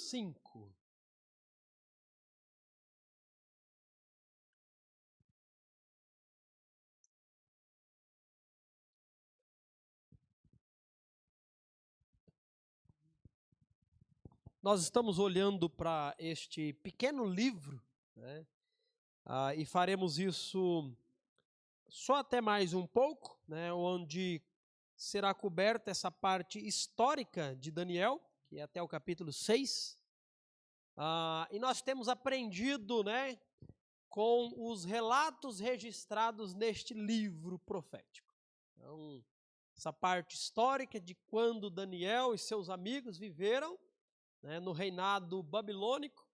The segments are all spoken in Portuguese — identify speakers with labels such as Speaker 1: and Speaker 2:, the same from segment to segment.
Speaker 1: 5. Nós estamos olhando para este pequeno livro, né? E faremos isso só até mais um pouco, né? Onde será coberta essa parte histórica de Daniel, que é até o capítulo 6. E nós temos aprendido, né, com os relatos registrados neste livro profético. Então, essa parte histórica de quando Daniel e seus amigos viveram, né, no reinado babilônico,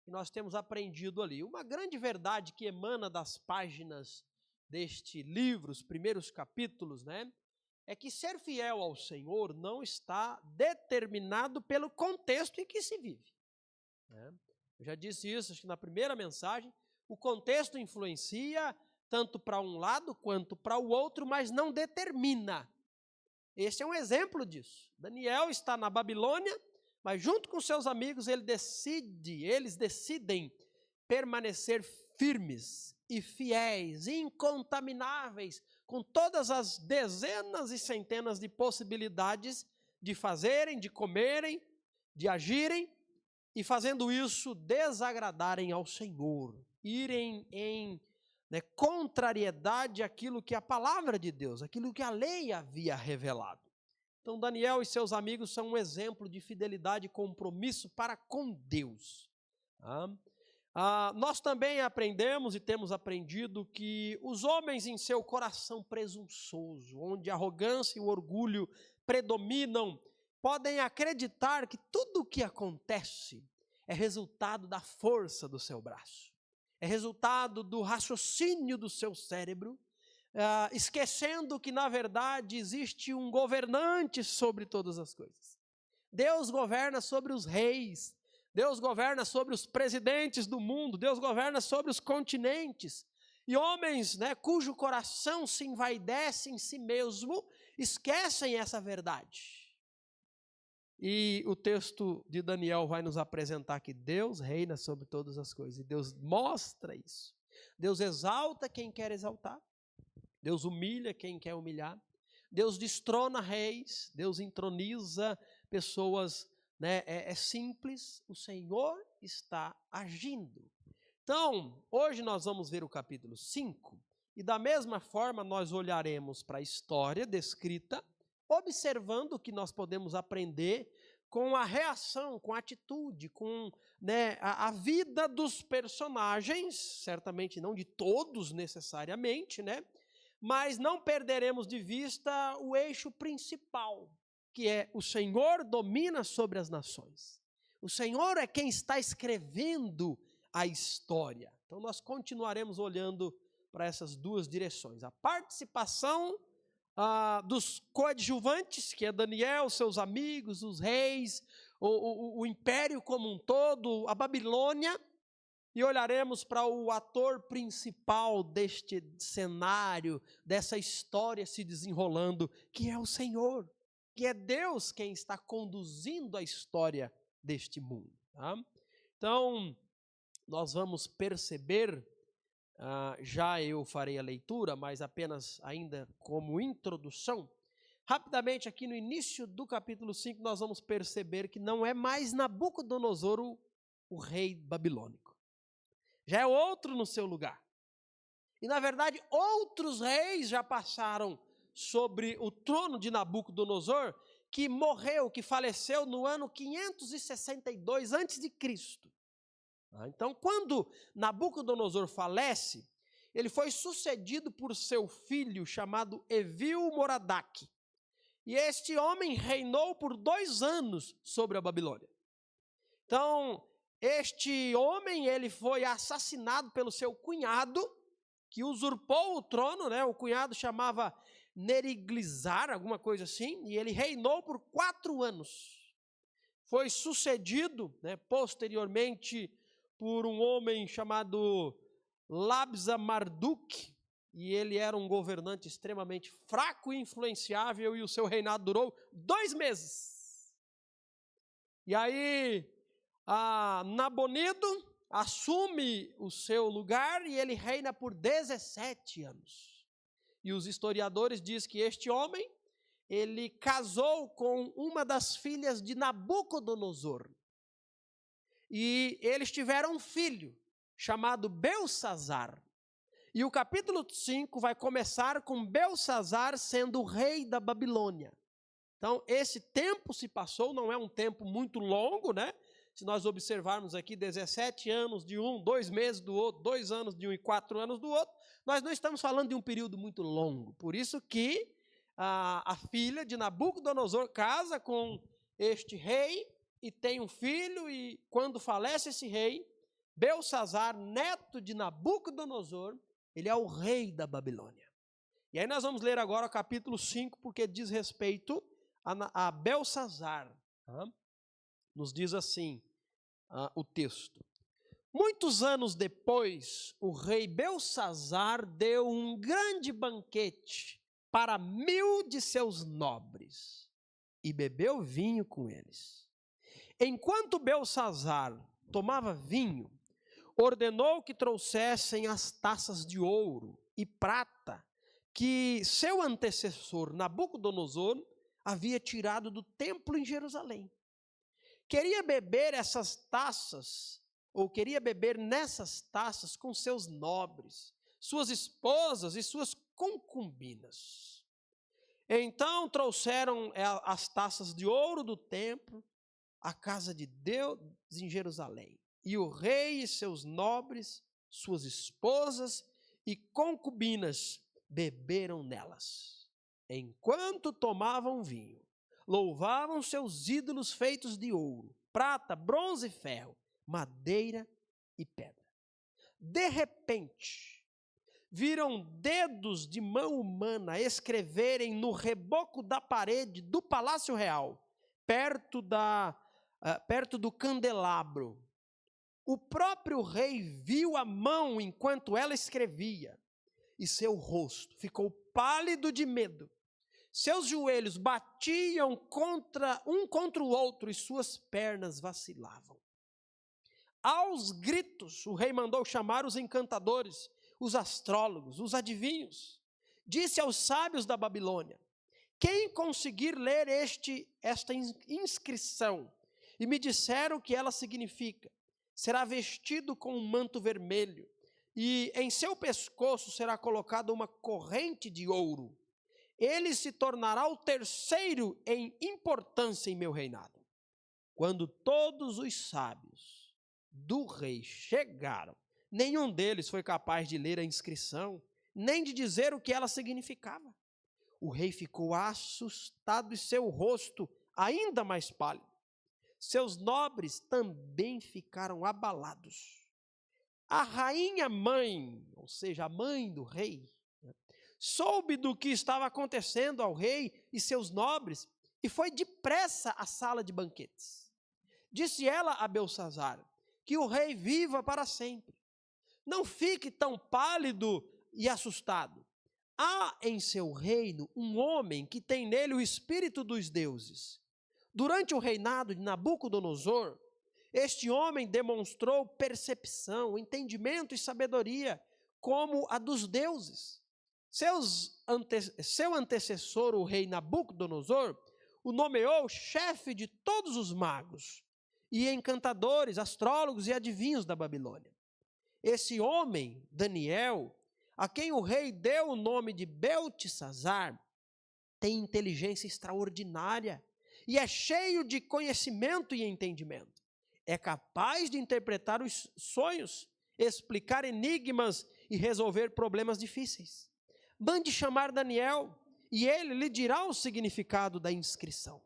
Speaker 1: e nós temos aprendido ali. Uma grande verdade que emana das páginas deste livro, os primeiros capítulos, né, é que ser fiel ao Senhor não está determinado pelo contexto em que se vive, né? Eu já disse isso, acho que na primeira mensagem. O contexto influencia tanto para um lado quanto para o outro, mas não determina. Esse é um exemplo disso. Daniel está na Babilônia, mas junto com seus amigos eles decidem permanecer firmes e fiéis, incontamináveis, com todas as dezenas e centenas de possibilidades de fazerem, de comerem, de agirem, e fazendo isso desagradarem ao Senhor, irem em contrariedade àquilo que a palavra de Deus, aquilo que a lei havia revelado. Então Daniel e seus amigos são um exemplo de fidelidade e compromisso para com Deus. Nós também aprendemos e temos aprendido que os homens em seu coração presunçoso, onde a arrogância e o orgulho predominam, podem acreditar que tudo o que acontece é resultado da força do seu braço, é resultado do raciocínio do seu cérebro, esquecendo que, na verdade, existe um governante sobre todas as coisas. Deus governa sobre os reis, Deus governa sobre os presidentes do mundo, Deus governa sobre os continentes. E homens, né, cujo coração se envaidece em si mesmo, esquecem essa verdade. E o texto de Daniel vai nos apresentar que Deus reina sobre todas as coisas. E Deus mostra isso. Deus exalta quem quer exaltar. Deus humilha quem quer humilhar. Deus destrona reis. Deus entroniza pessoas, né, simples. O Senhor está agindo. Então, hoje nós vamos ver o capítulo 5. E da mesma forma nós olharemos para a história descrita, observando o que nós podemos aprender com a reação, com a atitude, com, né, a vida dos personagens, certamente não de todos necessariamente, né, mas não perderemos de vista o eixo principal, que é o Senhor domina sobre as nações. O Senhor é quem está escrevendo a história. Então nós continuaremos olhando para essas duas direções. A participação dos coadjuvantes, que é Daniel, seus amigos, os reis, o império como um todo, a Babilônia, e olharemos para o ator principal deste cenário, dessa história se desenrolando, que é o Senhor, que é Deus quem está conduzindo a história deste mundo. Tá? Então, nós vamos perceber, já eu farei a leitura, mas apenas ainda como introdução. Rapidamente, aqui no início do capítulo 5, nós vamos perceber que não é mais Nabucodonosor o rei babilônico. Já é outro no seu lugar. E, na verdade, outros reis já passaram sobre o trono de Nabucodonosor, que morreu, que faleceu no ano 562 a.C. Então, quando Nabucodonosor falece, ele foi sucedido por seu filho chamado Evil-Merodach. E este homem reinou por 2 anos sobre a Babilônia. Então, este homem, ele foi assassinado pelo seu cunhado, que usurpou o trono, né? O cunhado chamava Neriglissar, alguma coisa assim, e ele reinou por 4 anos. Foi sucedido, né, posteriormente por um homem chamado Labza-Marduk, e ele era um governante extremamente fraco e influenciável, e o seu reinado durou 2 meses. E aí, Nabonido assume o seu lugar e ele reina por 17 anos. E os historiadores dizem que este homem, ele casou com uma das filhas de Nabucodonosor. E eles tiveram um filho, chamado Belsazar. E o capítulo 5 vai começar com Belsazar sendo o rei da Babilônia. Então, esse tempo se passou, não é um tempo muito longo, né? Se nós observarmos aqui 17 anos de um, 2 meses do outro, 2 anos de um e 4 anos do outro, nós não estamos falando de um período muito longo. Por isso que a filha de Nabucodonosor casa com este rei e tem um filho, e quando falece esse rei, Belsazar, neto de Nabucodonosor, ele é o rei da Babilônia. E aí nós vamos ler agora o capítulo 5, porque diz respeito a Belsazar. Nos diz assim o texto. Muitos anos depois, o rei Belsazar deu um grande banquete para 1000 de seus nobres e bebeu vinho com eles. Enquanto Belsazar tomava vinho, ordenou que trouxessem as taças de ouro e prata que seu antecessor Nabucodonosor havia tirado do templo em Jerusalém. Queria beber essas taças, ou queria beber nessas taças com seus nobres, suas esposas e suas concubinas. Então trouxeram as taças de ouro do templo à casa de Deus em Jerusalém. E o rei e seus nobres, suas esposas e concubinas beberam nelas. Enquanto tomavam vinho, louvavam seus ídolos feitos de ouro, prata, bronze e ferro, madeira e pedra. De repente, viram dedos de mão humana escreverem no reboco da parede do Palácio Real, perto do candelabro. O próprio rei viu a mão enquanto ela escrevia, e seu rosto ficou pálido de medo. Seus joelhos batiam um contra o outro e suas pernas vacilavam. Aos gritos, o rei mandou chamar os encantadores, os astrólogos, os adivinhos. Disse aos sábios da Babilônia: quem conseguir ler esta inscrição e me disser o que ela significa, será vestido com um manto vermelho, e em seu pescoço será colocada uma corrente de ouro. Ele se tornará o terceiro em importância em meu reinado. Quando todos os sábios do rei chegaram, nenhum deles foi capaz de ler a inscrição, nem de dizer o que ela significava. O rei ficou assustado e seu rosto ainda mais pálido. Seus nobres também ficaram abalados. A rainha mãe, ou seja, a mãe do rei, soube do que estava acontecendo ao rei e seus nobres e foi depressa à sala de banquetes. Disse ela a Belsazar: que o rei viva para sempre. Não fique tão pálido e assustado. Há em seu reino um homem que tem nele o espírito dos deuses. Durante o reinado de Nabucodonosor, este homem demonstrou percepção, entendimento e sabedoria como a dos deuses. Seu antecessor, o rei Nabucodonosor, o nomeou chefe de todos os magos e encantadores, astrólogos e adivinhos da Babilônia. Esse homem, Daniel, a quem o rei deu o nome de Beltesazar, tem inteligência extraordinária e é cheio de conhecimento e entendimento. É capaz de interpretar os sonhos, explicar enigmas e resolver problemas difíceis. Mande chamar Daniel e ele lhe dirá o significado da inscrição.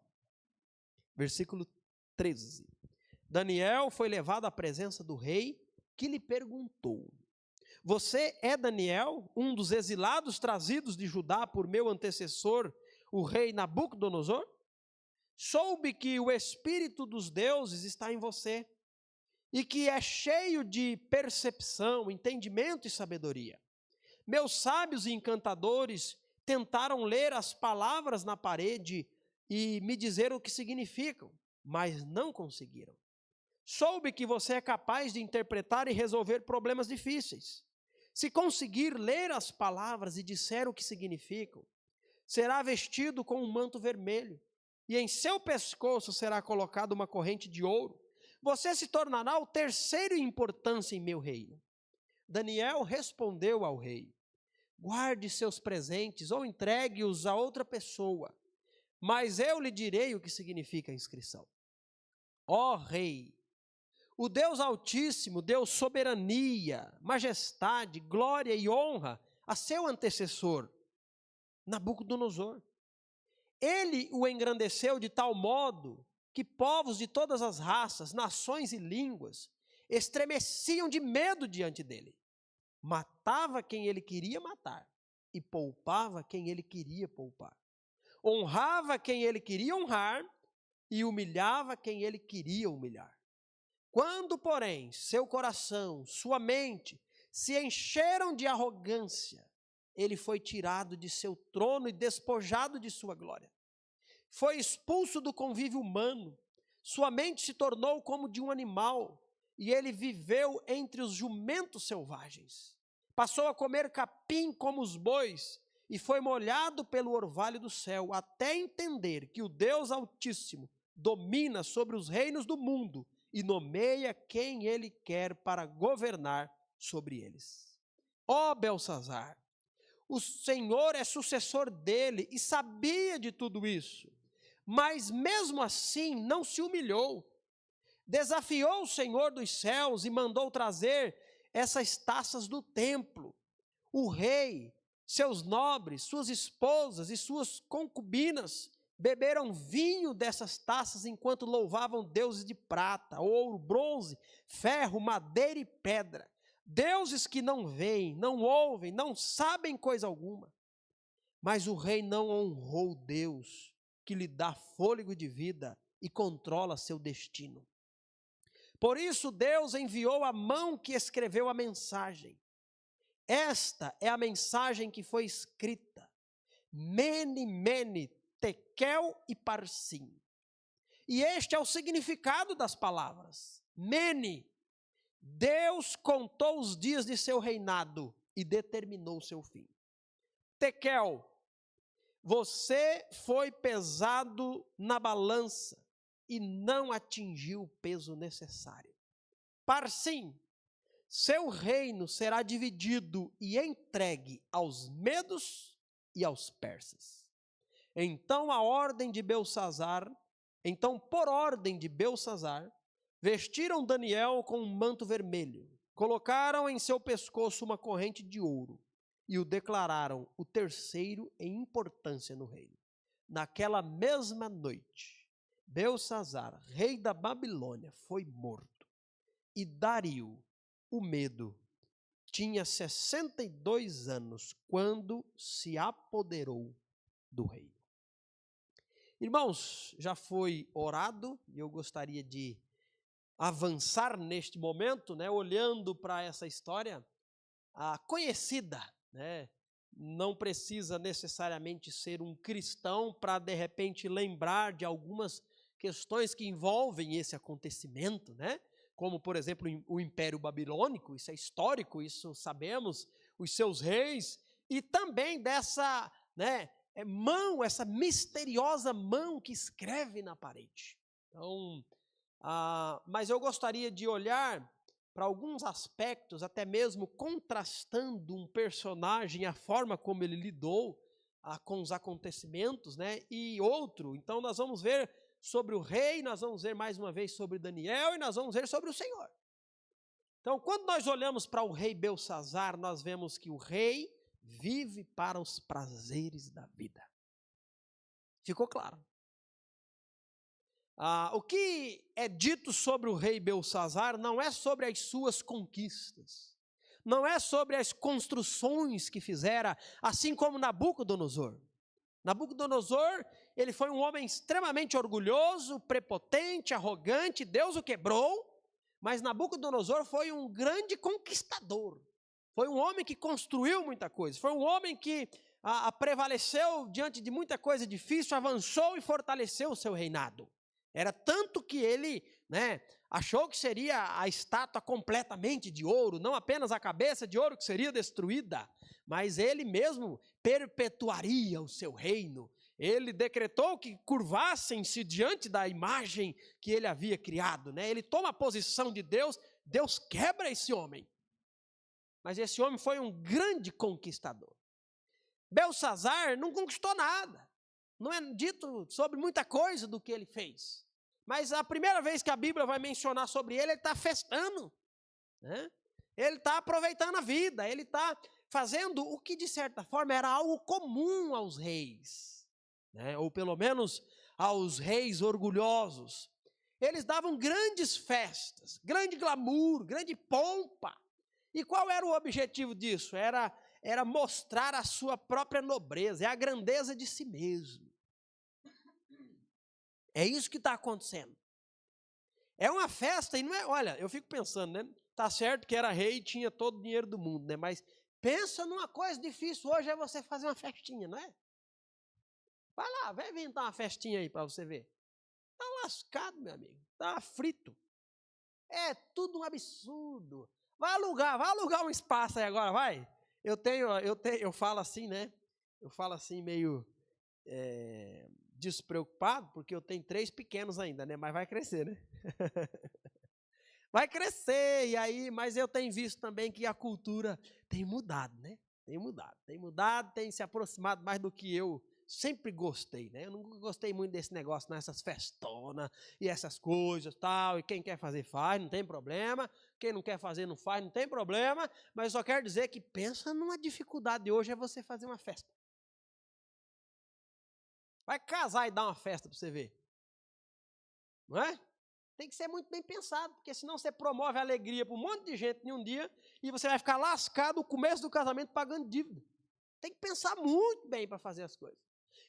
Speaker 1: Versículo 13. Daniel foi levado à presença do rei, que lhe perguntou: você é Daniel, um dos exilados trazidos de Judá por meu antecessor, o rei Nabucodonosor? Soube que o espírito dos deuses está em você e que é cheio de percepção, entendimento e sabedoria. Meus sábios e encantadores tentaram ler as palavras na parede e me dizer o que significam, mas não conseguiram. Soube que você é capaz de interpretar e resolver problemas difíceis. Se conseguir ler as palavras e disser o que significam, será vestido com um manto vermelho, e em seu pescoço será colocada uma corrente de ouro. Você se tornará o terceiro em importância em meu reino. Daniel respondeu ao rei: guarde seus presentes ou entregue-os a outra pessoa, mas eu lhe direi o que significa a inscrição. Ó rei, o Deus Altíssimo deu soberania, majestade, glória e honra a seu antecessor, Nabucodonosor. Ele o engrandeceu de tal modo que povos de todas as raças, nações e línguas estremeciam de medo diante dele. Matava quem ele queria matar e poupava quem ele queria poupar. Honrava quem ele queria honrar e humilhava quem ele queria humilhar. Quando, porém, seu coração, sua mente se encheram de arrogância, ele foi tirado de seu trono e despojado de sua glória. Foi expulso do convívio humano, sua mente se tornou como de um animal, e ele viveu entre os jumentos selvagens. Passou a comer capim como os bois, e foi molhado pelo orvalho do céu, até entender que o Deus Altíssimo domina sobre os reinos do mundo e nomeia quem ele quer para governar sobre eles. Ó Beltsazar, o Senhor é sucessor dele e sabia de tudo isso, mas mesmo assim não se humilhou. Desafiou o Senhor dos céus e mandou trazer essas taças do templo. O rei, seus nobres, suas esposas e suas concubinas beberam vinho dessas taças enquanto louvavam deuses de prata, ouro, bronze, ferro, madeira e pedra. Deuses que não veem, não ouvem, não sabem coisa alguma. Mas o rei não honrou Deus, que lhe dá fôlego de vida e controla seu destino. Por isso Deus enviou a mão que escreveu a mensagem. Esta é a mensagem que foi escrita: Mene, Mene, Tekel e Parsim. E este é o significado das palavras. Mene, Deus contou os dias de seu reinado e determinou o seu fim. Tekel, você foi pesado na balança e não atingiu o peso necessário. Parsim, seu reino será dividido e entregue aos medos e aos persas. Então, por ordem de Beltsazar, vestiram Daniel com um manto vermelho, colocaram em seu pescoço uma corrente de ouro e o declararam o terceiro em importância no reino. Naquela mesma noite, Beltsazar, rei da Babilônia, foi morto, e Dario, o Medo, tinha 62 anos quando se apoderou do reino. Irmãos, já foi orado e eu gostaria de avançar neste momento, olhando para essa história conhecida, Não precisa necessariamente ser um cristão para, de repente, lembrar de algumas questões que envolvem esse acontecimento, Como, por exemplo, o Império Babilônico, isso é histórico, isso sabemos, os seus reis, e também dessa, mão, essa misteriosa mão que escreve na parede. Então, mas eu gostaria de olhar para alguns aspectos, até mesmo contrastando um personagem, a forma como ele lidou com os acontecimentos, e outro. Então, nós vamos ver sobre o rei, nós vamos ver mais uma vez sobre Daniel e nós vamos ver sobre o Senhor. Então, quando nós olhamos para o rei Beltsazar, nós vemos que o rei vive para os prazeres da vida. Ficou claro? O que é dito sobre o rei Beltsazar não é sobre as suas conquistas, não é sobre as construções que fizera, assim como Nabucodonosor. Nabucodonosor, ele foi um homem extremamente orgulhoso, prepotente, arrogante, Deus o quebrou, mas Nabucodonosor foi um grande conquistador, foi um homem que construiu muita coisa, foi um homem que prevaleceu diante de muita coisa difícil, avançou e fortaleceu o seu reinado. Era tanto que ele Achou que seria a estátua completamente de ouro, não apenas a cabeça de ouro que seria destruída, mas ele mesmo perpetuaria o seu reino. Ele decretou que curvassem-se diante da imagem que ele havia criado, né? Ele toma a posição de Deus, Deus quebra esse homem. Mas esse homem foi um grande conquistador. Belsazar não conquistou nada. Não é dito sobre muita coisa do que ele fez. Mas a primeira vez que a Bíblia vai mencionar sobre ele está festando, né? Ele está aproveitando a vida, ele está fazendo o que de certa forma era algo comum aos reis, né? Ou pelo menos aos reis orgulhosos. Eles davam grandes festas, grande glamour, grande pompa. E qual era o objetivo disso? Era mostrar a sua própria nobreza, é a grandeza de si mesmo. É isso que está acontecendo. É uma festa e não é, olha, eu fico pensando, né? Tá certo que era rei e tinha todo o dinheiro do mundo, né? Mas pensa numa coisa difícil hoje é você fazer uma festinha, não é? Vai lá, vai inventar uma festinha aí para você ver. Tá lascado, meu amigo. Tá frito. É tudo um absurdo. Vai alugar um espaço aí agora, vai. Eu falo assim, né? Eu falo assim meio despreocupado, porque eu tenho 3 pequenos ainda, né? Mas vai crescer, né? Vai crescer, e aí, mas eu tenho visto também que a cultura tem mudado, né? Tem mudado, tem se aproximado mais do que eu sempre gostei, né? Eu não gostei muito desse negócio, nessas festonas e essas coisas tal, e quem quer fazer faz, não tem problema, quem não quer fazer não faz, não tem problema, mas eu só quero dizer que pensa numa dificuldade de hoje é você fazer uma festa. Vai casar e dar uma festa para você ver. Não é? Tem que ser muito bem pensado, porque senão você promove a alegria para um monte de gente em um dia e você vai ficar lascado no começo do casamento pagando dívida. Tem que pensar muito bem para fazer as coisas.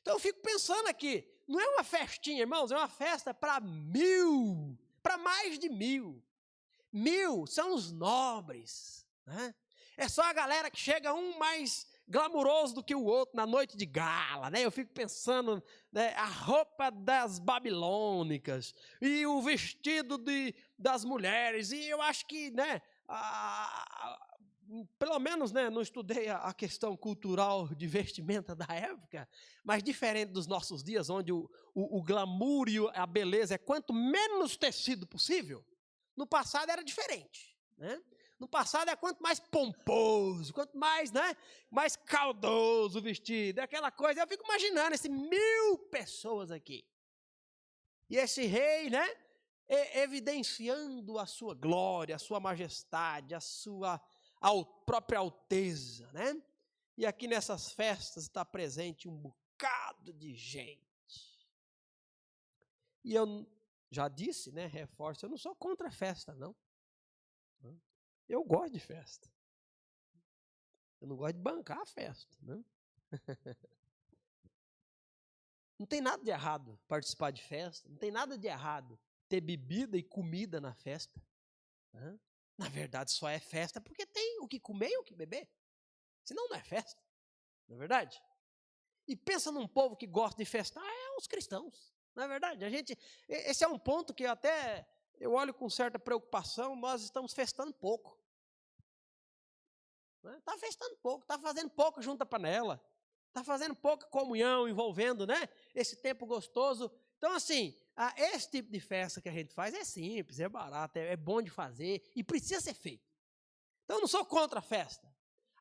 Speaker 1: Então eu fico pensando aqui, não é uma festinha, irmãos, é uma festa para 1000, para mais de 1000. 1000 são os nobres, né? É só a galera que chega um mais glamuroso do que o outro na noite de gala, né? Eu fico pensando, né, a roupa das babilônicas e o vestido das mulheres, e eu acho que, né, pelo menos, né, não estudei a questão cultural de vestimenta da época, mas diferente dos nossos dias, onde o glamour e a beleza é quanto menos tecido possível, no passado era diferente, né? No passado é quanto mais pomposo, quanto mais, né, mais caldoso o vestido, é aquela coisa. Eu fico imaginando esses 1000 pessoas aqui. E esse rei, né, evidenciando a sua glória, a sua majestade, a sua própria alteza, né? E aqui nessas festas está presente um bocado de gente. E eu já disse, né, reforço, eu não sou contra a festa, não. Eu gosto de festa. Eu não gosto de bancar a festa, né? Não tem nada de errado participar de festa, não tem nada de errado ter bebida e comida na festa, né? Na verdade, só é festa porque tem o que comer e o que beber. Senão não é festa, não é verdade? E pensa num povo que gosta de festar, é os cristãos, não é verdade? Esse é um ponto que até eu olho com certa preocupação, nós estamos festando pouco. Está festando pouco, está fazendo pouco junto à panela, está fazendo pouca comunhão envolvendo, né, esse tempo gostoso. Então, assim, esse tipo de festa que a gente faz é simples, é barato, é bom de fazer e precisa ser feito. Então, eu não sou contra a festa.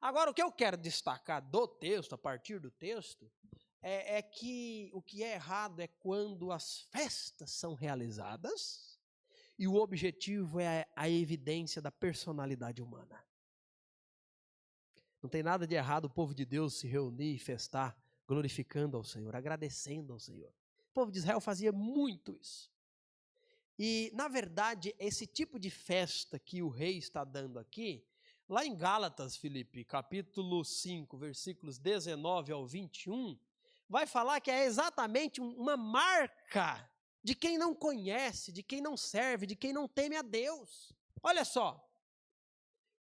Speaker 1: Agora, o que eu quero destacar do texto, a partir do texto, é que o que é errado é quando as festas são realizadas e o objetivo é a evidência da personalidade humana. Não tem nada de errado o povo de Deus se reunir e festar, glorificando ao Senhor, agradecendo ao Senhor. O povo de Israel fazia muito isso. E, na verdade, esse tipo de festa que o rei está dando aqui, lá em Gálatas, Filipe, capítulo 5, versículos 19 ao 21, vai falar que é exatamente uma marca de quem não conhece, de quem não serve, de quem não teme a Deus. Olha só.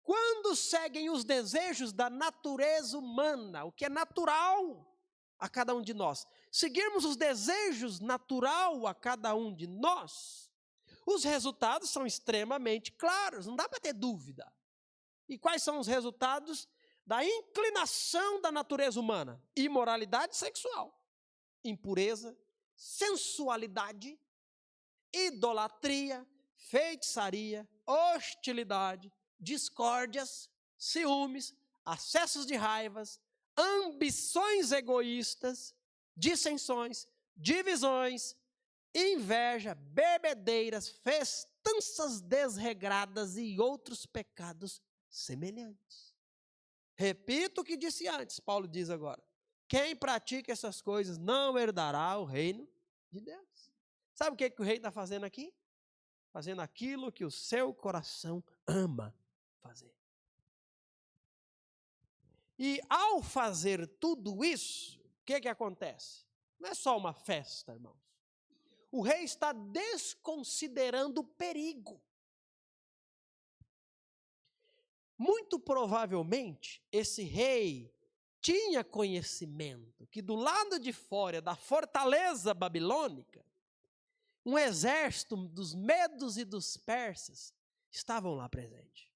Speaker 1: Quando seguem os desejos da natureza humana, o que é natural a cada um de nós, seguirmos os desejos natural a cada um de nós, Os resultados são extremamente claros, não dá para ter dúvida. E quais são os resultados da inclinação da natureza humana? Imoralidade sexual, impureza, sensualidade, idolatria, feitiçaria, hostilidade, discórdias, ciúmes, acessos de raivas, ambições egoístas, dissensões, divisões, inveja, bebedeiras, festanças desregradas e outros pecados semelhantes. Repito o que disse antes, Paulo diz agora. Quem pratica essas coisas não herdará o reino de Deus. Sabe o que o rei está fazendo aqui? Fazendo aquilo que o seu coração ama fazer. E ao fazer tudo isso, o que acontece? Não é só uma festa, irmãos. O rei está desconsiderando o perigo. Muito provavelmente, esse rei tinha conhecimento que do lado de fora da fortaleza babilônica, um exército dos medos e dos persas estavam lá presentes.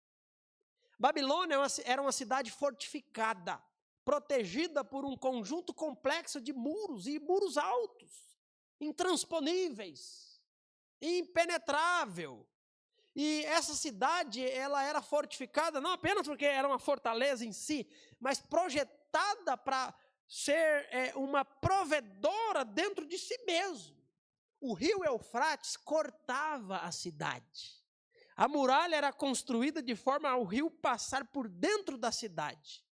Speaker 1: Babilônia era uma cidade fortificada, protegida por um conjunto complexo de muros, e muros altos, intransponíveis, impenetrável. E essa cidade, ela era fortificada não apenas porque era uma fortaleza em si, mas projetada para ser uma provedora dentro de si mesmo. O rio Eufrates cortava a cidade. A muralha era construída de forma ao rio passar por dentro da cidade.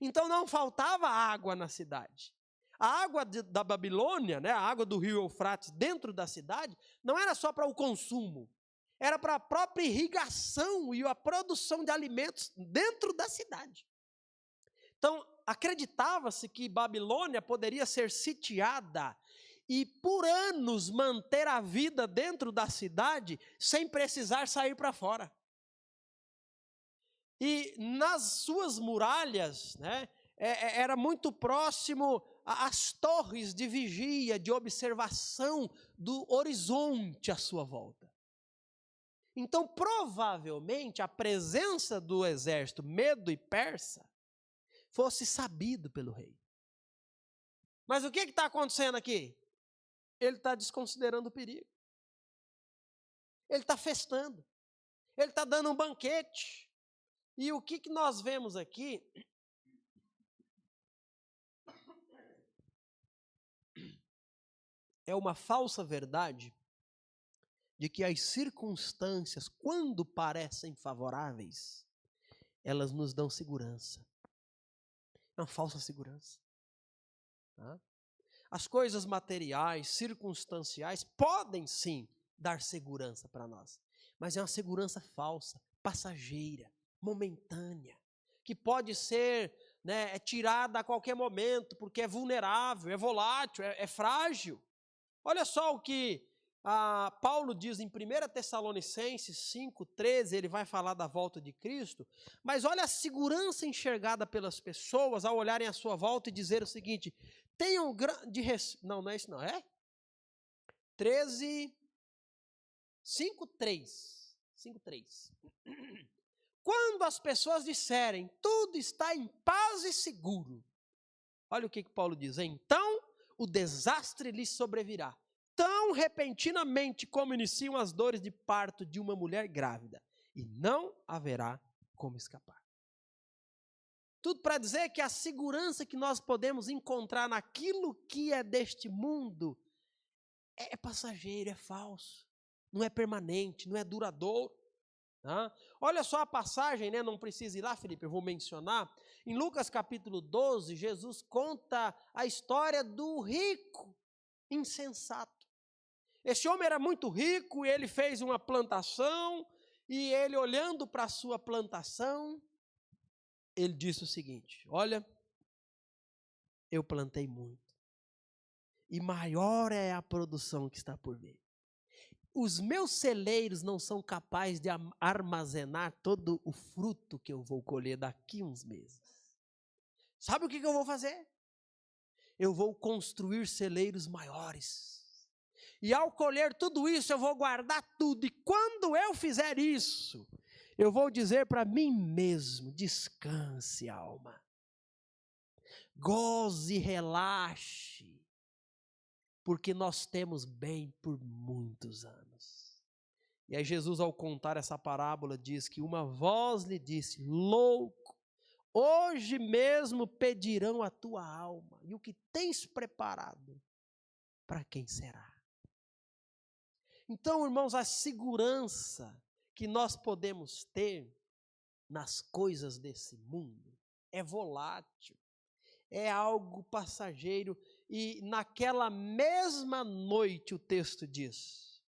Speaker 1: Então não faltava água na cidade. A água da Babilônia, né, a água do rio Eufrates dentro da cidade, não era só para o consumo. Era para a própria irrigação e a produção de alimentos dentro da cidade. Então, acreditava-se que Babilônia poderia ser sitiada e por anos manter a vida dentro da cidade sem precisar sair para fora. E nas suas muralhas, né, era muito próximo às torres de vigia, de observação do horizonte à sua volta. Então, provavelmente, a presença do exército medo e persa fosse sabido pelo rei. Mas o que está acontecendo aqui? Ele está desconsiderando o perigo. Ele está festando. Ele está dando um banquete. E o que nós vemos aqui é uma falsa verdade de que as circunstâncias, quando parecem favoráveis, elas nos dão segurança. É uma falsa segurança. Tá? As coisas materiais, circunstanciais, podem sim dar segurança para nós, mas é uma segurança falsa, passageira, momentânea, que pode ser tirada a qualquer momento, porque é vulnerável, é volátil, é frágil. Olha só o que Paulo diz em 1 Tessalonicenses 5,13, ele vai falar da volta de Cristo, mas olha a segurança enxergada pelas pessoas ao olharem à sua volta e dizer o seguinte: tenham grande não é isso não, é? 5,3. Quando as pessoas disserem, tudo está em paz e seguro, olha o que Paulo diz: então o desastre lhes sobrevirá, tão repentinamente como iniciam as dores de parto de uma mulher grávida, e não haverá como escapar. Tudo para dizer que a segurança que nós podemos encontrar naquilo que é deste mundo é passageiro, é falso, não é permanente, não é duradouro. Tá? Olha só a passagem, não precisa ir lá, Felipe, eu vou mencionar. Em Lucas capítulo 12, Jesus conta a história do rico insensato. Esse homem era muito rico e ele fez uma plantação, e ele olhando para a sua plantação, ele disse o seguinte: olha, eu plantei muito, e maior é a produção que está por vir. Os meus celeiros não são capazes de armazenar todo o fruto que eu vou colher daqui uns meses. Sabe o que eu vou fazer? Eu vou construir celeiros maiores. E ao colher tudo isso, eu vou guardar tudo. E quando eu fizer isso, eu vou dizer para mim mesmo: descanse, alma. Goze, relaxe. Porque nós temos bem por muitos anos. E aí Jesus, ao contar essa parábola, diz que uma voz lhe disse: louco, hoje mesmo pedirão a tua alma. E o que tens preparado, para quem será? Então, irmãos, a segurança que nós podemos ter nas coisas desse mundo é volátil, é algo passageiro. E naquela mesma noite o texto diz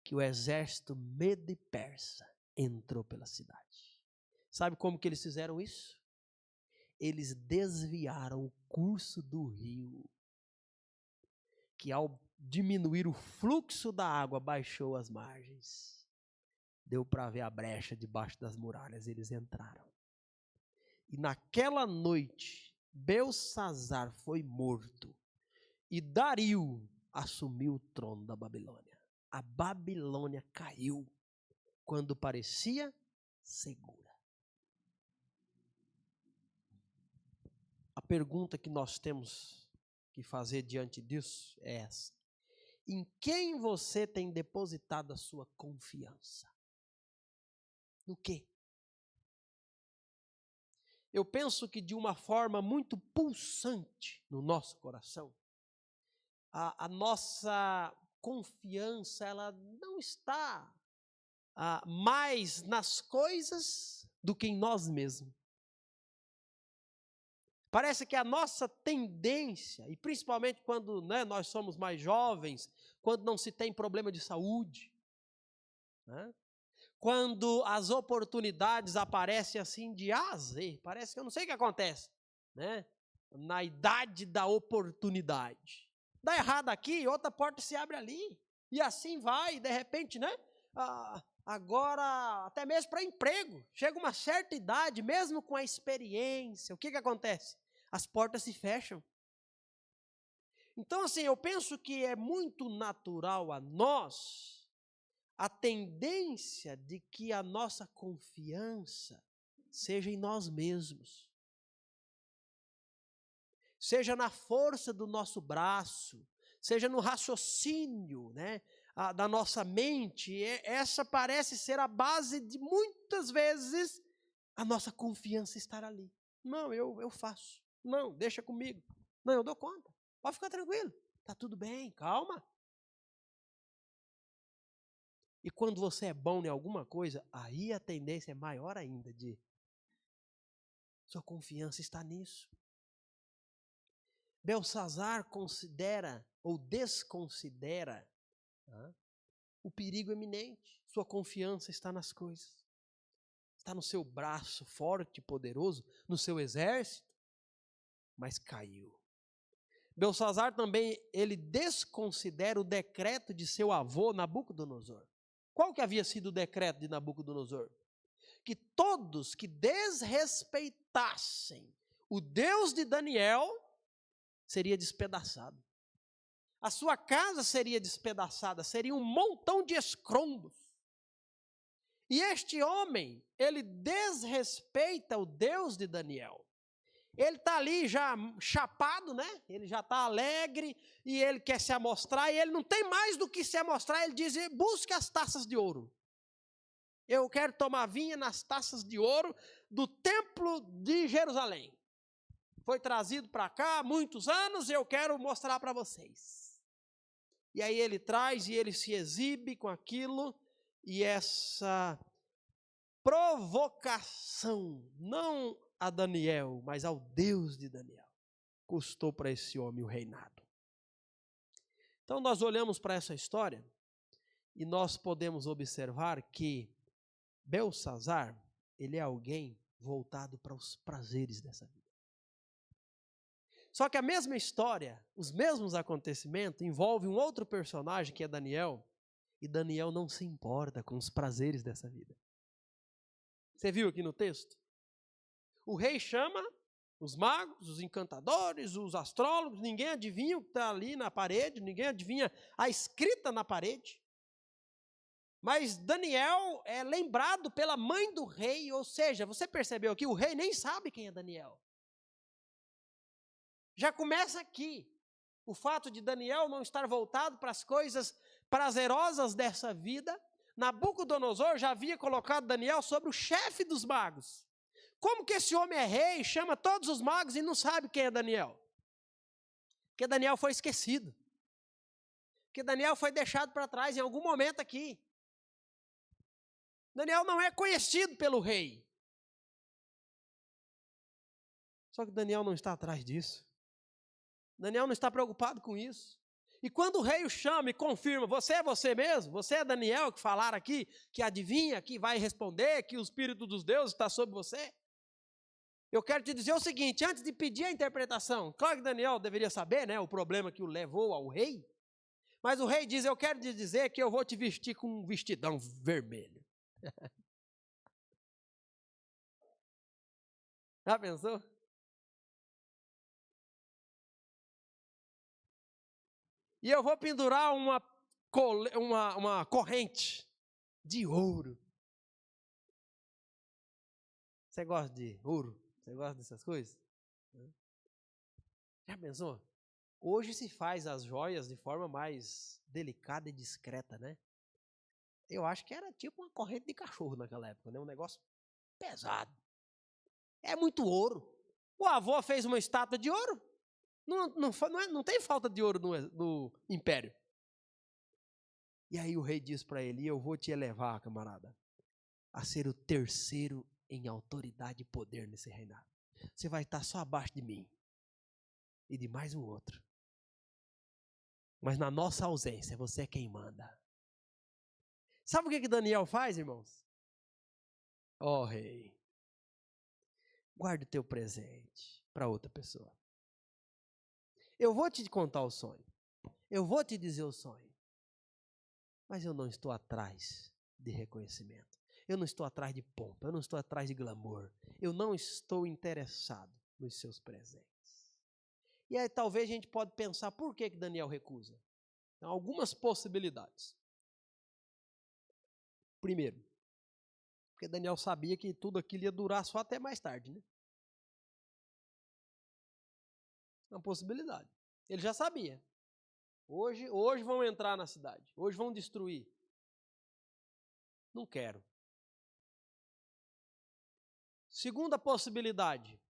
Speaker 1: que o exército medo e persa entrou pela cidade. Sabe como que eles fizeram isso? Eles desviaram o curso do rio, que ao diminuir o fluxo da água, baixou as margens. Deu para ver a brecha debaixo das muralhas, eles entraram. E naquela noite, Belsazzar foi morto e Dario assumiu o trono da Babilônia. A Babilônia caiu quando parecia segura. A pergunta que nós temos que fazer diante disso é essa: em quem você tem depositado a sua confiança? No quê? Eu penso que de uma forma muito pulsante no nosso coração, a nossa confiança, ela não está mais nas coisas do que em nós mesmos. Parece que a nossa tendência, e principalmente quando nós somos mais jovens, quando não se tem problema de saúde, quando as oportunidades aparecem assim de A a Z, parece que eu não sei o que acontece, na idade da oportunidade. Dá errado aqui, outra porta se abre ali, e assim vai, e de repente, agora até mesmo para emprego, chega uma certa idade, mesmo com a experiência, o que acontece? As portas se fecham. Então, assim, eu penso que é muito natural a nós a tendência de que a nossa confiança seja em nós mesmos, seja na força do nosso braço, seja no raciocínio, da nossa mente. Essa parece ser a base de muitas vezes a nossa confiança estar ali. Não, eu faço. Não, deixa comigo. Não, eu dou conta. Pode ficar tranquilo. Está tudo bem, calma. E quando você é bom em alguma coisa, aí a tendência é maior ainda de sua confiança está nisso. Belsazzar considera ou desconsidera o perigo iminente. Sua confiança está nas coisas. Está no seu braço forte e poderoso, no seu exército, mas caiu. Belsazzar também, ele desconsidera o decreto de seu avô Nabucodonosor. Qual que havia sido o decreto de Nabucodonosor? Que todos que desrespeitassem o Deus de Daniel seria despedaçado. A sua casa seria despedaçada, seria um montão de escombros. E este homem, ele desrespeita o Deus de Daniel. Ele está ali já chapado, ele já está alegre e ele quer se amostrar, e ele não tem mais do que se amostrar. Ele diz: busque as taças de ouro. Eu quero tomar vinho nas taças de ouro do templo de Jerusalém. Foi trazido para cá há muitos anos e eu quero mostrar para vocês. E aí ele traz e ele se exibe com aquilo, e essa provocação, não a Daniel, mas ao Deus de Daniel, custou para esse homem o reinado. Então nós olhamos para essa história e nós podemos observar que Belsazzar, ele é alguém voltado para os prazeres dessa vida. Só que a mesma história, os mesmos acontecimentos, envolve um outro personagem que é Daniel, e Daniel não se importa com os prazeres dessa vida. Você viu aqui no texto? O rei chama Os magos, os encantadores, os astrólogos, ninguém adivinha o que está ali na parede, ninguém adivinha a escrita na parede. Mas Daniel é lembrado pela mãe do rei, ou seja, você percebeu que o rei nem sabe quem é Daniel. Já começa aqui o fato de Daniel não estar voltado para as coisas prazerosas dessa vida. Nabucodonosor já havia colocado Daniel sobre o chefe dos magos. Como que esse homem é rei, chama todos os magos e não sabe quem é Daniel? Porque Daniel foi esquecido. Porque Daniel foi deixado para trás em algum momento aqui. Daniel não é conhecido pelo rei. Só que Daniel não está atrás disso. Daniel não está preocupado com isso. E quando o rei o chama e confirma, você é você mesmo? Você é Daniel que falaram aqui, que adivinha, que vai responder, que o Espírito dos deuses está sobre você? Eu quero te dizer o seguinte, antes de pedir a interpretação, claro que Daniel deveria saber, né, o problema que o levou ao rei, mas o rei diz, eu quero te dizer que eu vou te vestir com um vestidão vermelho. Já pensou? E eu vou pendurar uma corrente de ouro. Você gosta de ouro? Você gosta dessas coisas? Já pensou? Hoje se faz as joias de forma mais delicada e discreta, né? Eu acho que era tipo uma corrente de cachorro naquela época, né? Um negócio pesado. É muito ouro. O avô fez uma estátua de ouro. Não tem falta de ouro no império. E aí o rei diz para ele, eu vou te elevar, camarada, a ser o terceiro em autoridade e poder nesse reinado. Você vai estar só abaixo de mim e de mais um outro. Mas na nossa ausência, você é quem manda. Sabe o que Daniel faz, irmãos? Ó rei, guarde o teu presente para outra pessoa. Eu vou te contar o sonho. Eu vou te dizer o sonho. Mas eu não estou atrás de reconhecimento. Eu não estou atrás de pompa. Eu não estou atrás de glamour. Eu não estou interessado nos seus presentes. E aí talvez a gente pode pensar por que Daniel recusa. Então, algumas possibilidades. Primeiro, porque Daniel sabia que tudo aquilo ia durar só até mais tarde, né? Uma possibilidade. Ele já sabia. Hoje vão entrar na cidade. Hoje vão destruir. Não quero. Segunda possibilidade.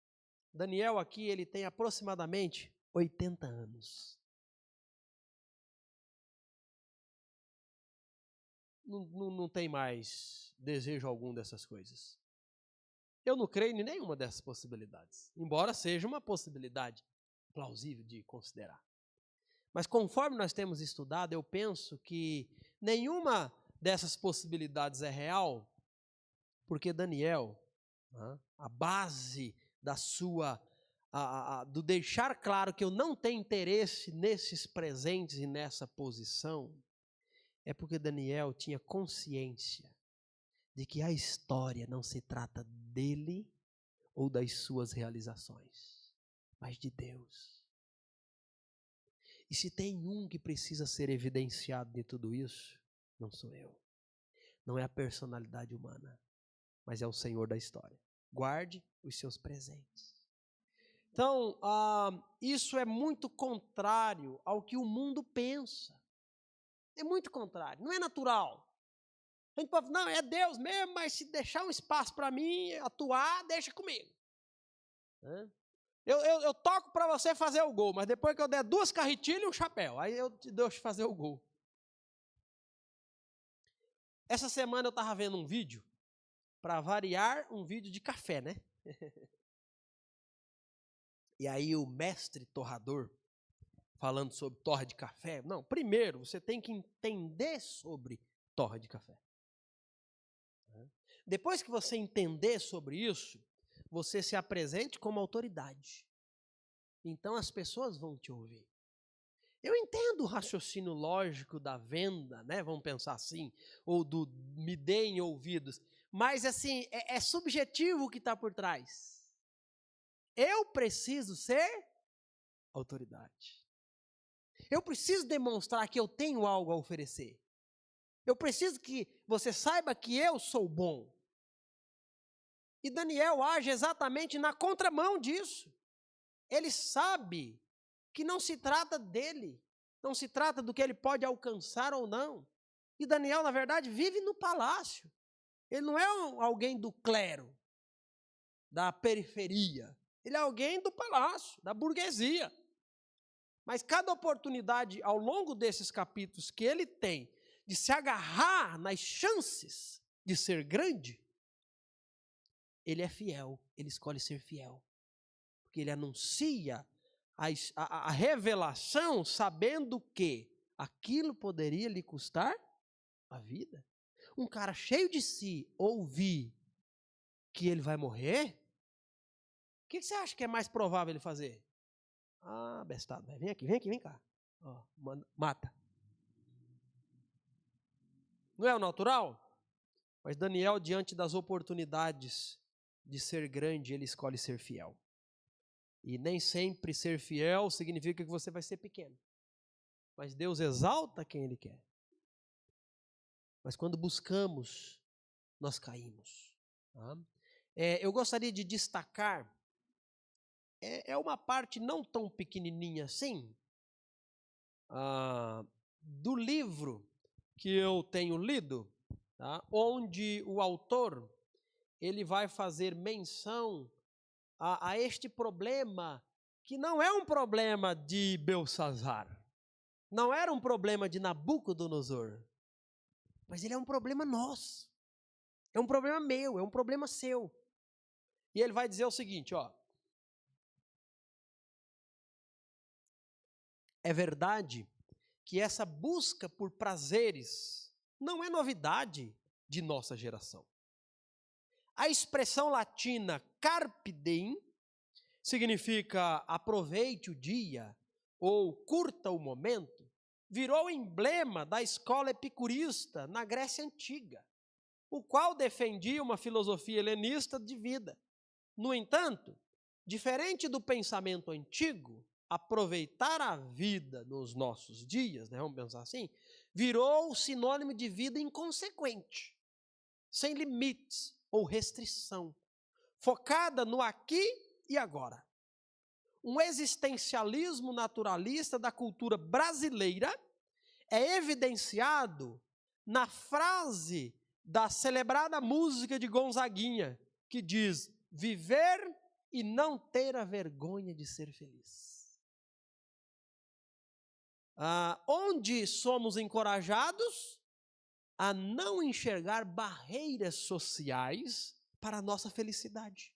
Speaker 1: Daniel aqui, ele tem aproximadamente 80 anos. Não tem mais desejo algum dessas coisas. Eu não creio em nenhuma dessas possibilidades. Embora seja uma possibilidade plausível de considerar. Mas conforme nós temos estudado, eu penso que nenhuma dessas possibilidades é real, porque Daniel, a base da sua, do deixar claro que eu não tenho interesse nesses presentes e nessa posição, é porque Daniel tinha consciência de que a história não se trata dele ou das suas realizações, mas de Deus. E se tem um que precisa ser evidenciado de tudo isso, não sou eu. Não é a personalidade humana, mas é o Senhor da história. Guarde os seus presentes. Então, isso é muito contrário ao que o mundo pensa. É muito contrário, não é natural. A gente pode falar, não, é Deus mesmo, mas se deixar um espaço para mim atuar, deixa comigo. Eu toco para você fazer o gol, mas depois que eu der 2 carretilhas e um chapéu, aí eu te deixo fazer o gol. Essa semana eu estava vendo um vídeo, para variar, um vídeo de café, né? E aí o mestre torrador, falando sobre torra de café, não, primeiro você tem que entender sobre torra de café. Depois que você entender sobre isso, você se apresente como autoridade. Então as pessoas vão te ouvir. Eu entendo o raciocínio lógico da venda, né? Vamos pensar assim, ou do me deem ouvidos, mas assim, é subjetivo o que está por trás. eu preciso ser autoridade. Eu preciso demonstrar que eu tenho algo a oferecer. Eu preciso que você saiba que eu sou bom. E Daniel age exatamente na contramão disso. Ele sabe que não se trata dele, não se trata do que ele pode alcançar ou não. E Daniel, na verdade, vive no palácio. Ele não é alguém do clero, da periferia. Ele é alguém do palácio, da burguesia. Mas cada oportunidade ao longo desses capítulos que ele tem de se agarrar nas chances de ser grande, ele é fiel, ele escolhe ser fiel. Porque ele anuncia a revelação sabendo que aquilo poderia lhe custar a vida. Um cara cheio de si ouvir que ele vai morrer, o que você acha que é mais provável ele fazer? Ah, bestado, vem aqui, vem cá. Ó, mata. Não é o natural? Mas Daniel, diante das oportunidades de ser grande, ele escolhe ser fiel. E nem sempre ser fiel significa que você vai ser pequeno. Mas Deus exalta quem Ele quer. Mas quando buscamos, nós caímos. Tá? Eu gostaria de destacar, uma parte não tão pequenininha assim, do livro que eu tenho lido, tá? Onde o autor ele vai fazer menção a este problema, que não é um problema de Belsazar, não era um problema de Nabucodonosor, mas ele é um problema nosso, é um problema meu, é um problema seu. E ele vai dizer o seguinte, ó: é verdade que essa busca por prazeres não é novidade de nossa geração. A expressão latina carpe diem significa aproveite o dia ou curta o momento, virou emblema da escola epicurista na Grécia Antiga, o qual defendia uma filosofia helenista de vida. No entanto, diferente do pensamento antigo, aproveitar a vida nos nossos dias, vamos pensar assim, virou sinônimo de vida inconsequente, sem limites ou restrição, focada no aqui e agora. Um existencialismo naturalista da cultura brasileira é evidenciado na frase da celebrada música de Gonzaguinha, que diz: viver e não ter a vergonha de ser feliz. Onde somos encorajados a não enxergar barreiras sociais para a nossa felicidade.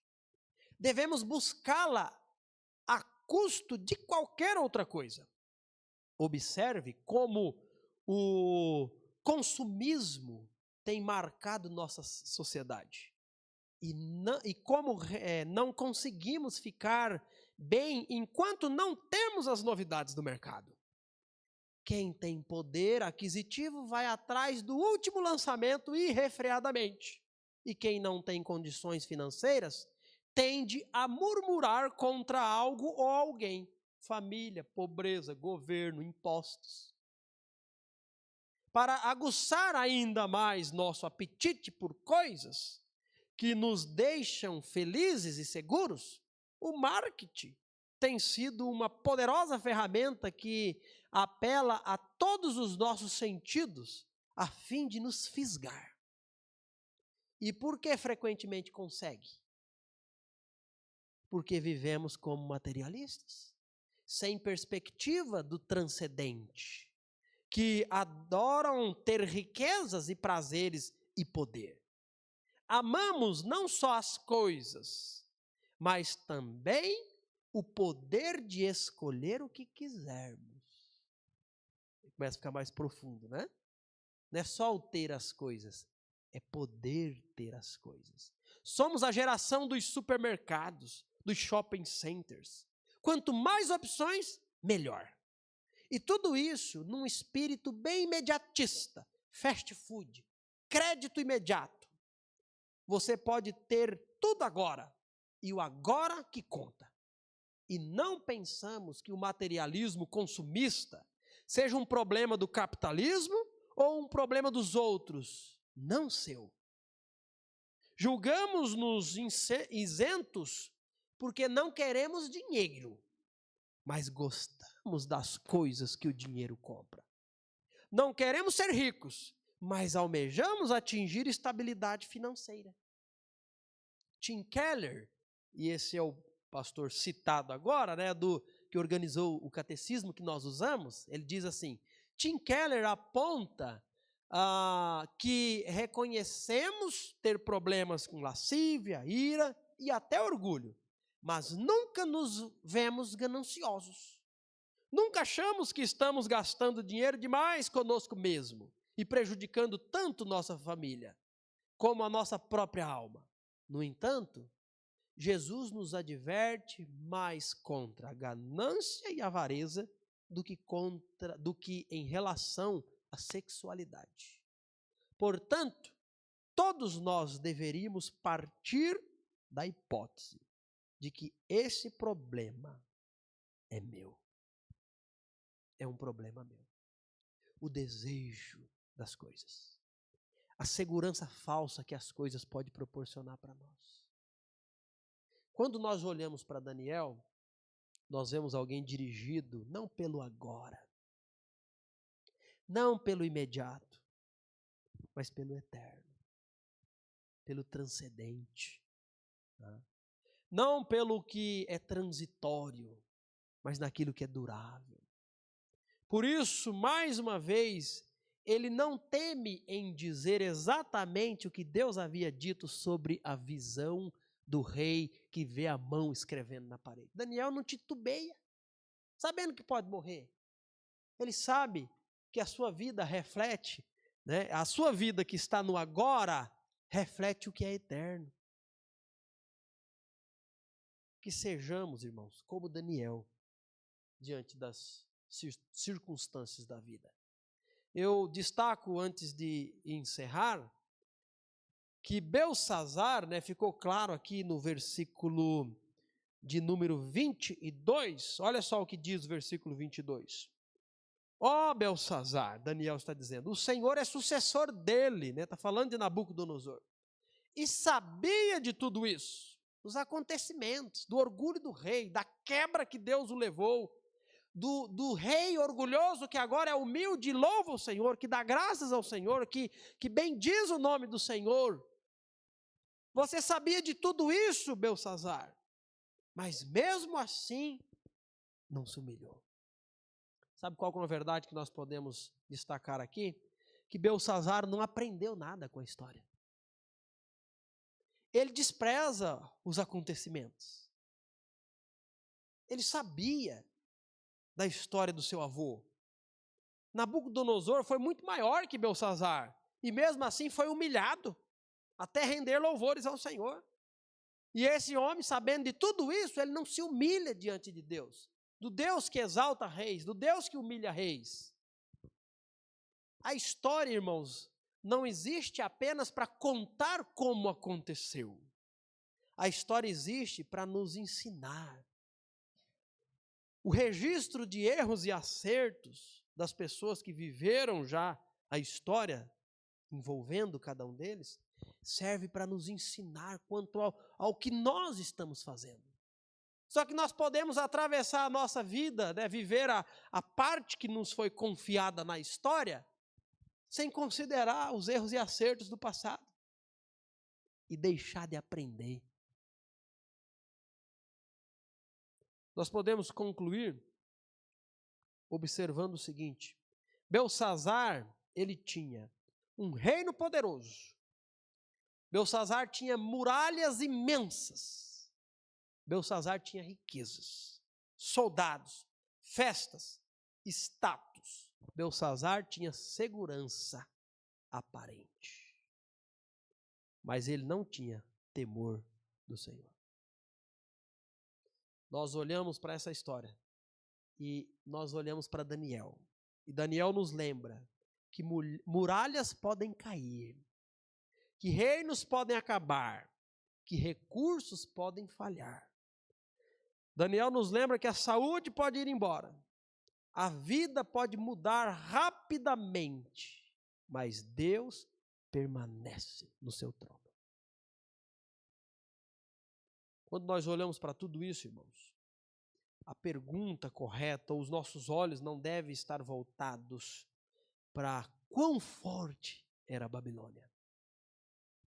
Speaker 1: Devemos buscá-la a custo de qualquer outra coisa. Observe como o consumismo tem marcado nossa sociedade. E como não conseguimos ficar bem enquanto não temos as novidades do mercado. Quem tem poder aquisitivo vai atrás do último lançamento irrefreadamente. E quem não tem condições financeiras tende a murmurar contra algo ou alguém. Família, pobreza, governo, impostos. Para aguçar ainda mais nosso apetite por coisas que nos deixam felizes e seguros, o marketing tem sido uma poderosa ferramenta que apela a todos os nossos sentidos a fim de nos fisgar. E por que frequentemente consegue? Porque vivemos como materialistas, sem perspectiva do transcendente, que adoram ter riquezas e prazeres e poder. Amamos não só as coisas, mas também o poder de escolher o que quisermos. Começa a ficar mais profundo, né? Não é só o ter as coisas, é poder ter as coisas. Somos a geração dos supermercados, dos shopping centers. Quanto mais opções, melhor. E tudo isso num espírito bem imediatista, fast food, crédito imediato. Você pode ter tudo agora, e o agora que conta. E não pensamos que o materialismo consumista seja um problema do capitalismo ou um problema dos outros, não seu. Julgamos-nos isentos porque não queremos dinheiro, mas gostamos das coisas que o dinheiro compra. Não queremos ser ricos, mas almejamos atingir estabilidade financeira. Tim Keller, e esse é o pastor citado agora, que organizou o catecismo que nós usamos, ele diz assim: Tim Keller aponta que reconhecemos ter problemas com lascívia, ira e até orgulho, mas nunca nos vemos gananciosos. Nunca achamos que estamos gastando dinheiro demais conosco mesmo e prejudicando tanto nossa família, como a nossa própria alma. No entanto, Jesus nos adverte mais contra a ganância e a avareza do que em relação à sexualidade. Portanto, todos nós deveríamos partir da hipótese de que esse problema é meu. É um problema meu. O desejo das coisas. A segurança falsa que as coisas podem proporcionar para nós. Quando nós olhamos para Daniel, nós vemos alguém dirigido não pelo agora, não pelo imediato, mas pelo eterno, pelo transcendente. Não pelo que é transitório, mas naquilo que é durável. Por isso, mais uma vez, ele não teme em dizer exatamente o que Deus havia dito sobre a visão do rei que vê a mão escrevendo na parede. Daniel não titubeia, sabendo que pode morrer. Ele sabe que a sua vida reflete, a sua vida que está no agora, reflete o que é eterno. Que sejamos, irmãos, como Daniel, diante das circunstâncias da vida. Eu destaco, antes de encerrar, que Beltsazar, ficou claro aqui no versículo de número 22, olha só o que diz o versículo 22. Ó Beltsazar, Daniel está dizendo, o Senhor é sucessor dele, está falando de Nabucodonosor, e sabia de tudo isso, dos acontecimentos, do orgulho do rei, da quebra que Deus o levou, do rei orgulhoso que agora é humilde e louva o Senhor, que dá graças ao Senhor, que bendiz o nome do Senhor. Você sabia de tudo isso, Beltsazar, mas mesmo assim não se humilhou. Sabe qual é a verdade que nós podemos destacar aqui? Que Beltsazar não aprendeu nada com a história. Ele despreza os acontecimentos. Ele sabia da história do seu avô. Nabucodonosor foi muito maior que Beltsazar, e mesmo assim foi humilhado, até render louvores ao Senhor. E esse homem, sabendo de tudo isso, ele não se humilha diante de Deus, do Deus que exalta reis, do Deus que humilha reis. A história, irmãos, não existe apenas para contar como aconteceu. A história existe para nos ensinar. O registro de erros e acertos das pessoas que viveram já a história, envolvendo cada um deles, serve para nos ensinar quanto ao que nós estamos fazendo. Só que nós podemos atravessar a nossa vida, viver a parte que nos foi confiada na história, sem considerar os erros e acertos do passado, e deixar de aprender. Nós podemos concluir observando o seguinte: Beltsazar, ele tinha um reino poderoso. Beltsazar tinha muralhas imensas. Beltsazar tinha riquezas, soldados, festas, status. Beltsazar tinha segurança aparente. Mas ele não tinha temor do Senhor. Nós olhamos para essa história e nós olhamos para Daniel. E Daniel nos lembra que muralhas podem cair, que reinos podem acabar, que recursos podem falhar. Daniel nos lembra que a saúde pode ir embora, a vida pode mudar rapidamente, mas Deus permanece no seu trono. Quando nós olhamos para tudo isso, irmãos, a pergunta correta, ou os nossos olhos não devem estar voltados para quão forte era a Babilônia.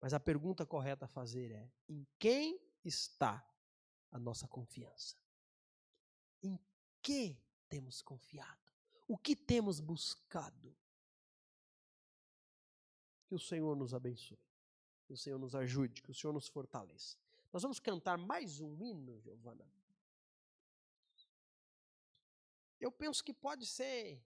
Speaker 1: Mas a pergunta correta a fazer é: em quem está a nossa confiança? Em que temos confiado? O que temos buscado? Que o Senhor nos abençoe, que o Senhor nos ajude, que o Senhor nos fortaleça. Nós vamos cantar mais um hino, Giovana. Eu penso que pode ser